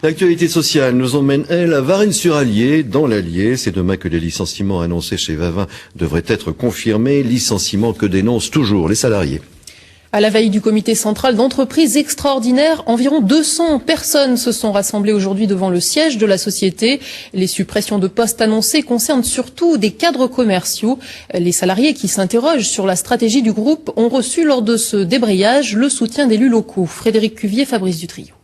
L'actualité sociale nous emmène, elle, à Varennes-sur-Allier, dans l'Allier. C'est demain que les licenciements annoncés chez Vavin devraient être confirmés. Licenciements que dénoncent toujours les salariés. À la veille du comité central d'entreprise extraordinaire, environ 200 personnes se sont rassemblées aujourd'hui devant le siège de la société. Les suppressions de postes annoncées concernent surtout des cadres commerciaux. Les salariés qui s'interrogent sur la stratégie du groupe ont reçu lors de ce débrayage le soutien d'élus locaux. Frédéric Cuvier, Fabrice Dutrio.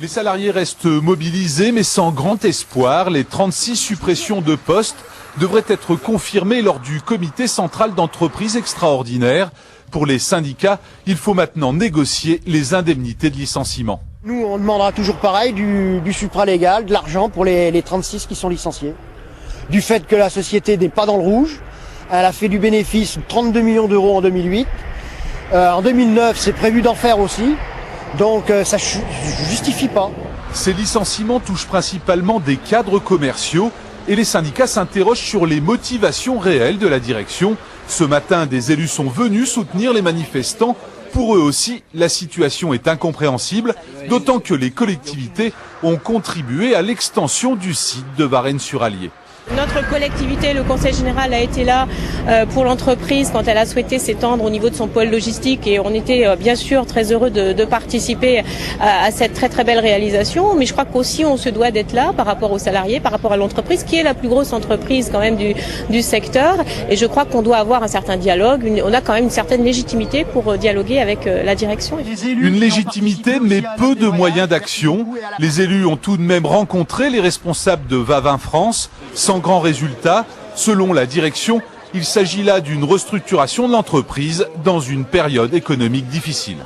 Les salariés restent mobilisés mais sans grand espoir. Les 36 suppressions de postes devraient être confirmées lors du comité central d'entreprise extraordinaire. Pour les syndicats, il faut maintenant négocier les indemnités de licenciement. Nous, on demandera toujours pareil, du supralégal, de l'argent pour les 36 qui sont licenciés. Du fait que la société n'est pas dans le rouge, elle a fait du bénéfice de 32 millions d'euros en 2008. En 2009, c'est prévu d'en faire aussi. Donc ça ne justifie pas. Ces licenciements touchent principalement des cadres commerciaux et les syndicats s'interrogent sur les motivations réelles de la direction. Ce matin, des élus sont venus soutenir les manifestants. Pour eux aussi, la situation est incompréhensible, d'autant que les collectivités ont contribué à l'extension du site de Varennes-sur-Allier. Notre collectivité, le Conseil général, a été là pour l'entreprise quand elle a souhaité s'étendre au niveau de son pôle logistique et on était bien sûr très heureux de participer à cette très très belle réalisation. Mais je crois qu'aussi on se doit d'être là par rapport aux salariés, par rapport à l'entreprise qui est la plus grosse entreprise quand même du secteur. Et je crois qu'on doit avoir un certain dialogue. On a quand même une certaine légitimité pour dialoguer avec la direction. Une légitimité mais peu de moyens d'action. Les élus ont tout de même rencontré les responsables de Vavin France sans grand résultat. Selon la direction, il s'agit là d'une restructuration de l'entreprise dans une période économique difficile.